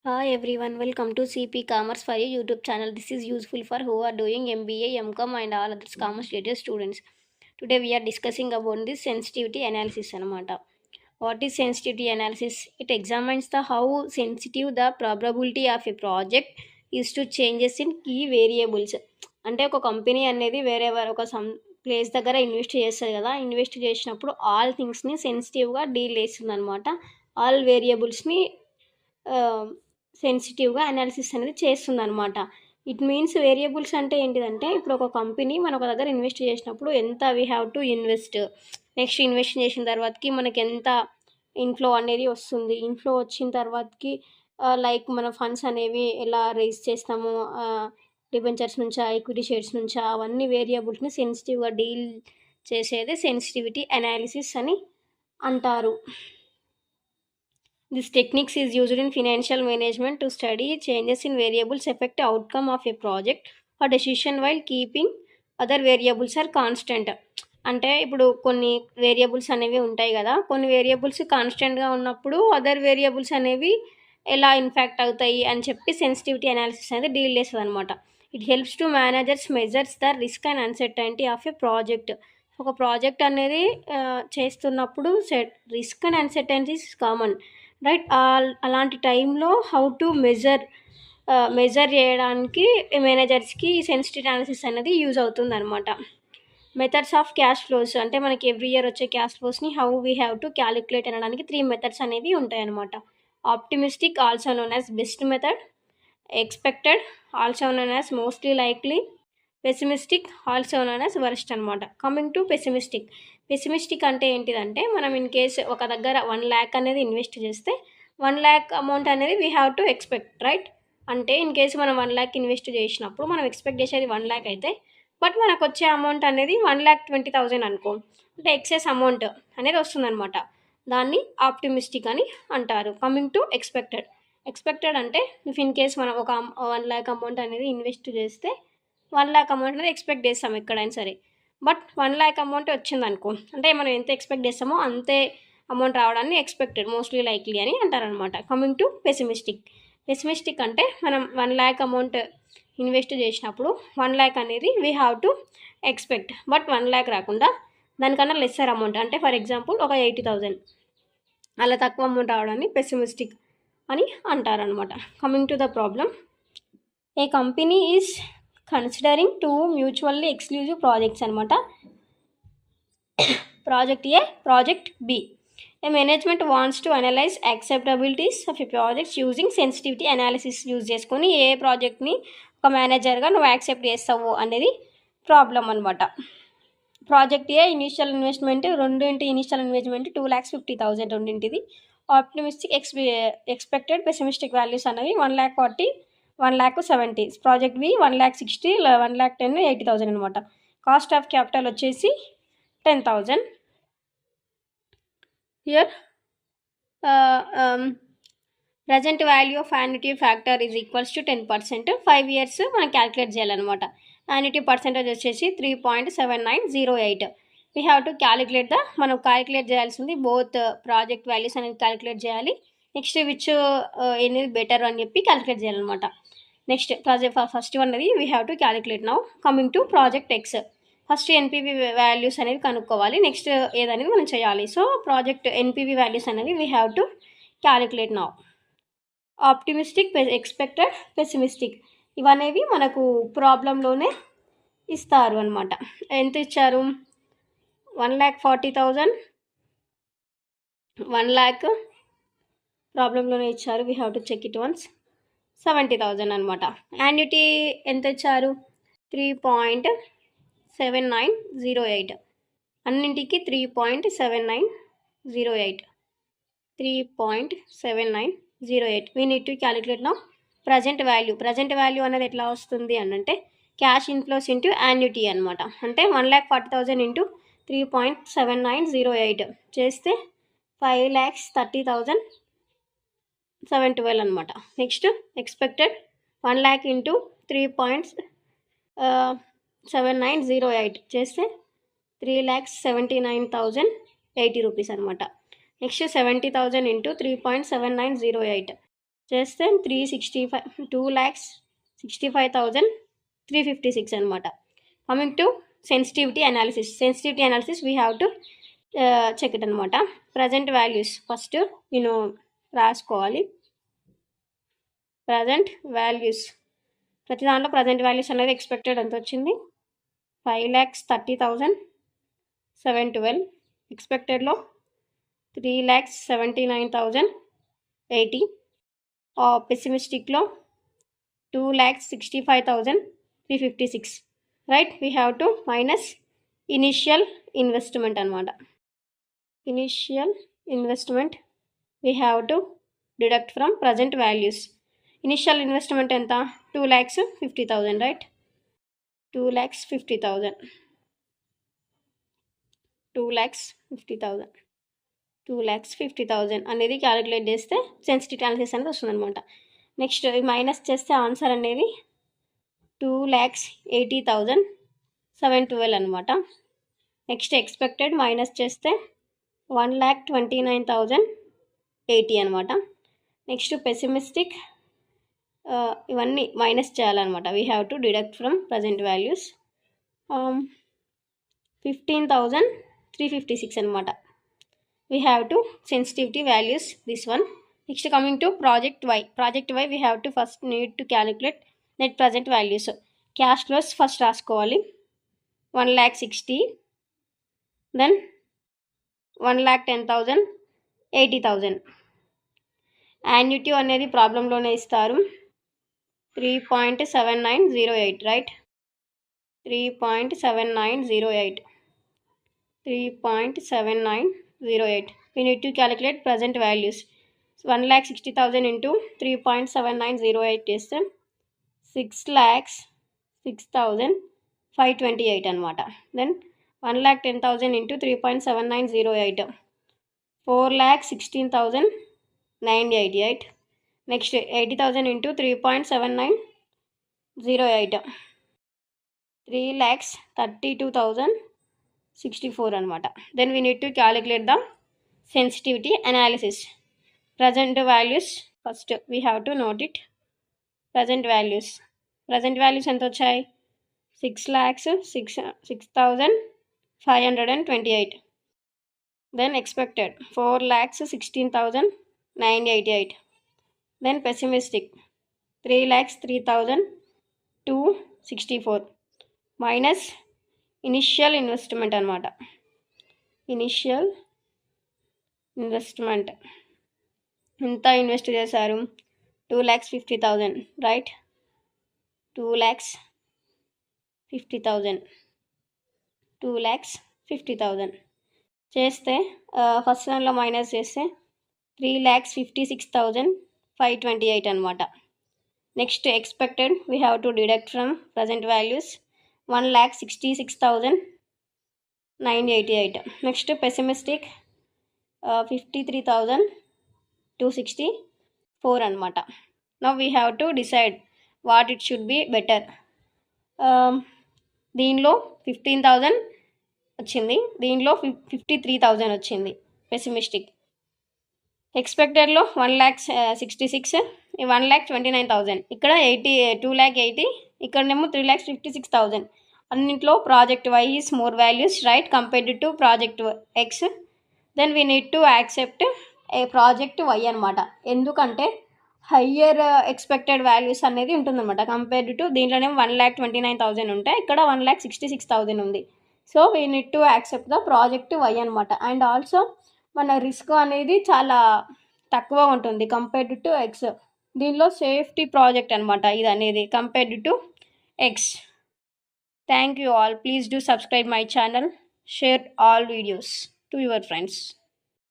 Hi everyone, welcome to CP Commerce for your YouTube channel. This is useful for who are doing MBA, MCOM and all other commerce related students. Today we are discussing about this sensitivity analysis anamata. What is sensitivity analysis? It examines the how sensitive the probability of a project is to changes in key variables. అంటే ఒక company అనేది వేరే ఒక place దగ్గర invest చేస్తుంది కదా, invest చేసినప్పుడు all థింగ్స్ని సెన్సిటివ్గా డీల్ చేస్తుంది అనమాట. ఆల్ వేరియబుల్స్ని సెన్సిటివ్గా అనాలిసిస్ అనేది చేస్తుందనమాట. ఇట్ మీన్స్ వేరియబుల్స్ అంటే ఏంటిదంటే, ఇప్పుడు ఒక కంపెనీ మన ఒక దగ్గర ఇన్వెస్ట్ చేసినప్పుడు ఎంత we have to invest, next invest చేసిన తర్వాతకి మనకి ఎంత ఇన్ఫ్లో అనేది వస్తుంది, ఇన్ఫ్లో వచ్చిన తర్వాతకి లైక్ మన ఫండ్స్ అనేవి ఎలా రేజ్ చేస్తాము, డిబెంచర్స్ నుంచా ఈక్విటీ షేర్స్ నుంచా, అవన్నీ వేరియబుల్స్ని సెన్సిటివ్గా డీల్ చేసేది సెన్సిటివిటీ అనాలిసిస్ అని అంటారు. This techniques is used in financial management to study changes in variables affect the outcome of a project or decision while keeping other variables are constant. అంటే ఇప్పుడు కొన్ని variables అనేవి ఉంటాయి కదా, కొన్ని వేరియబుల్స్ కాన్స్టెంట్గా ఉన్నప్పుడు అదర్ వేరియబుల్స్ అనేవి ఎలా ఇన్ఫాక్ట్ అవుతాయి అని చెప్పి సెన్సిటివిటీ అనాలిసిస్ అనేది డీల్ చేస్తుంది అనమాట. It helps to managers measures the risk and uncertainty of a project. ఒక ప్రాజెక్ట్ అనేది చేస్తున్నప్పుడు risk and uncertainties common, right? అలాంటి టైంలో హౌ టు మెజర్ చేయడానికి మేనేజర్స్కి సెన్సిటివ్ అనాలిసిస్ అనేది యూజ్ అవుతుంది అనమాట. మెథడ్స్ ఆఫ్ క్యాష్ ఫ్లోస్ అంటే మనకి ఎవ్రీ ఇయర్ వచ్చే క్యాష్ ఫ్లోస్ని how we have to calculate అనడానికి 3 మెథడ్స్ అనేవి ఉంటాయి అనమాట. Optimistic also known as best method, expected also known as mostly likely, pessimistic also known as worst అనమాట. కమింగ్ టు పెసిమిస్టిక్ అంటే ఏంటిదంటే, మనం ఇన్ కేస్ ఒక దగ్గర 1 lakh అనేది ఇన్వెస్ట్ చేస్తే 1 lakh అమౌంట్ అనేది we have to expect, right? అంటే ఇన్ కేసు మనం 1 lakh ఇన్వెస్ట్ చేసినప్పుడు మనం ఎక్స్పెక్ట్ చేసేది 1 lakh అయితే, బట్ మనకు వచ్చే అమౌంట్ అనేది 1,20,000 అనుకో, అంటే ఎక్సెస్ అమౌంట్ అనేది వస్తుందన్నమాట. దాన్ని ఆప్టిమిస్టిక్ అని అంటారు. కమింగ్ టు ఎక్స్పెక్టెడ్ అంటే ఇఫ్ ఇన్ కేస్ మనం ఒక 1 lakh అమౌంట్ అనేది ఇన్వెస్ట్ చేస్తే 1 lakh అమౌంట్ అనేది ఎక్స్పెక్ట్ చేస్తాం ఎక్కడైనా సరే, బట్ 1 lakh అమౌంట్ వచ్చిందనుకో, అంటే మనం ఎంత ఎక్స్పెక్ట్ చేస్తామో అంతే అమౌంట్ రావడాన్ని ఎక్స్పెక్టెడ్ మోస్ట్లీ లైక్లీ అని అంటారనమాట. కమింగ్ టు పెసిమిస్టిక్ అంటే మనం 1 lakh అమౌంట్ ఇన్వెస్ట్ చేసినప్పుడు 1 lakh అనేది we have to expect, but 1 lakh రాకుండా దానికన్నా లెస్సర్ అమౌంట్, అంటే ఫర్ ఎగ్జాంపుల్ ఒక 80,000 అలా తక్కువ అమౌంట్ రావడాన్ని పెసిమిస్టిక్ అని అంటారనమాట. Coming to the problem, a company is considering 2 mutually exclusive projects అనమాట. Project A, project B. A management wants to analyse acceptabilities of a projects using sensitivity analysis use చేసుకొని ఏ ప్రాజెక్ట్ని ఒక మేనేజర్గా నువ్వు యాక్సెప్ట్ చేస్తావు అనేది ప్రాబ్లం అనమాట. ప్రాజెక్ట్ ఏ ఇనిషియల్ ఇన్వెస్ట్మెంట్ రెండింటి ఇనిషియల్ ఇన్వెస్ట్మెంట్ 2,50,000 రెండింటిది. ఆప్టిమిస్టిక్ ఎక్స్పెక్టెడ్ పెసిమిస్టిక్ వాల్యూస్ అనేవి 1,40,000 1,70,000. ప్రాజెక్ట్ బి 1,60,000 1,10,000 80,000 అనమాట. కాస్ట్ ఆఫ్ క్యాపిటల్ వచ్చేసి 10,000. Here present value of annuity factor is equals to 10%. 5 years మనం క్యాలిక్యులేట్ చేయాలన్నమాట. యాన్యుటీ పర్సెంటేజ్ వచ్చేసి 3.7908. వీ హ్యావ్ టు క్యాలిక్యులేట్ మనం calculate చేయాల్సింది బోత్ ప్రాజెక్ట్ వాల్యూస్ అనేది క్యాలిక్యులేట్ చేయాలి, నెక్స్ట్ విచ్ అనేది బెటర్ అని చెప్పి క్యాలిక్యులేట్ చేయాలన్నమాట. నెక్స్ట్ ఫస్ట్ వన్ అనేది we have to calculate now. Coming to project X, first NPV values అనేవి కనుక్కోవాలి, నెక్స్ట్ ఏదనేది మనం చేయాలి. సో ప్రాజెక్ట్ ఎన్పివి వాల్యూస్ అనేవి we have to calculate now. Optimistic, expected, pessimistic ఇవనేవి మనకు ప్రాబ్లంలోనే ఇస్తారు అనమాట. ఎంత ఇచ్చారు? 1,40,000 1 lakh ప్రాబ్లంలోనే ఇచ్చారు. We have to check it once. 70,000 అనమాట. యాన్యుటీ ఎంత ఇచ్చారు? 3.7908. అన్నింటికి 3.7908. We need to calculate now present value అనేది ఎట్లా వస్తుంది అని అంటే క్యాష్ ఇన్ఫ్లోస్ ఇంటూ యాన్యుటీ అనమాట. అంటే 1,40,000 ఇంటూ 3.7908 చేస్తే 5,30,712 అనమాట. నెక్స్ట్ ఎక్స్పెక్టెడ్ 1 lakh ఇంటూ 3.7908 చేస్తే 3,79,080 రూపీస్ అనమాట. నెక్స్ట్ 70,000 ఇంటూ 3.7908 చేస్తే 2,65,356 అనమాట. Coming to sensitivity analysis we have to check it అనమాట. ప్రజెంట్ వాల్యూస్ ఫస్ట్ నేను రాసుకోవాలి. ప్రజెంట్ వాల్యూస్ ప్రతి దాంట్లో ప్రజెంట్ వాల్యూస్ అనేది ఎక్స్పెక్టెడ్ ఎంత వచ్చింది, 5,30,712. ఎక్స్పెక్టెడ్లో 3,79,080. పెసిమిస్టిక్లో 2,65,356. Right, we have to minus initial investment అనమాట. Initial investment we have to deduct from present values. Initial investment ఎంత, 2,50,000. రైట్, 2,50,000. 2,50,000 అనేది క్యాలిక్యులేట్ చేస్తే సెన్సిటివిటీ అనాలిసిస్ అనేది వస్తుంది అనమాట. నెక్స్ట్ మైనస్ చేస్తే ఆన్సర్ అనేది 2,80,712 అనమాట. నెక్స్ట్ ఎక్స్పెక్టెడ్ మైనస్ చేస్తే 1,29,080 అనమాట. నెక్స్ట్ పెసిమిస్టిక్, ఇవన్నీ మైనస్ చేయాలన్నమాట. We have to deduct from present values. 15,356 అనమాట. We have to sensitivity values this one. Next coming to project Y we have to first need to calculate net present values. Cash flows first రాసుకోవాలి. 1,60,000, then 1,10,000, 80,000. Annuity అనేది ప్రాబ్లంలోనే ఇస్తారు, 3.7908. Right, 3.7908. We need to calculate present values. 1,60,000 into 3.7908 చేస్తే 6,06,528 అనమాట. Then 1,10,000 into 3.7908, 4,16,988. Next 80,000 into 3.7908, 3,32,064 అనమాట. Then we need to calculate the sensitivity analysis. Present values first we have to note it. Present values ఎంత వచ్చాయి, 6,06,528. Then expected 4,16,988. Then pessimistic 3,03,264 minus initial investment అనమాట. Initial investment invest ఇన్వెస్ట్ చేశారు, 2,50,000. Right, 2,50,000 చేస్తే first దానిలో minus చేస్తే 3,56,528 అనమాట. Next expected we have to deduct from present values, 1,66,988. Next pessimistic 53,264 అనమాట. Now we have to decide what it should be better. దీనిలో 15,000 వచ్చింది, దీనిలో 53,000 వచ్చింది పెసిమిస్టిక్. ఎక్స్పెక్టెడ్లో 1,66,000, 1,29,000. ఇక్కడ 2,80,000, ఇక్కడనేమో 3,56,000. అన్నింటిలో project Y is more values, right, compared to project X. Then we need to accept a project Y అనమాట. ఎందుకంటే హయ్యర్ ఎక్స్పెక్టెడ్ వాల్యూస్ అనేది ఉంటుందన్నమాట కంపేర్డ్ టు దీంట్లోనేమో 1,29,000 ఉంటాయి, ఇక్కడ 1,66,000 ఉంది. So we need to accept the project Y అనమాట. And also మన risk అనేది చాలా తక్కువ ఉంటుంది కంపేర్డ్ టు ఎక్స్. దీనిలో సేఫ్టీ ప్రాజెక్ట్ అనమాట ఇది అనేది compared to X. Thank you all. Please do subscribe my channel. Share all videos to your friends.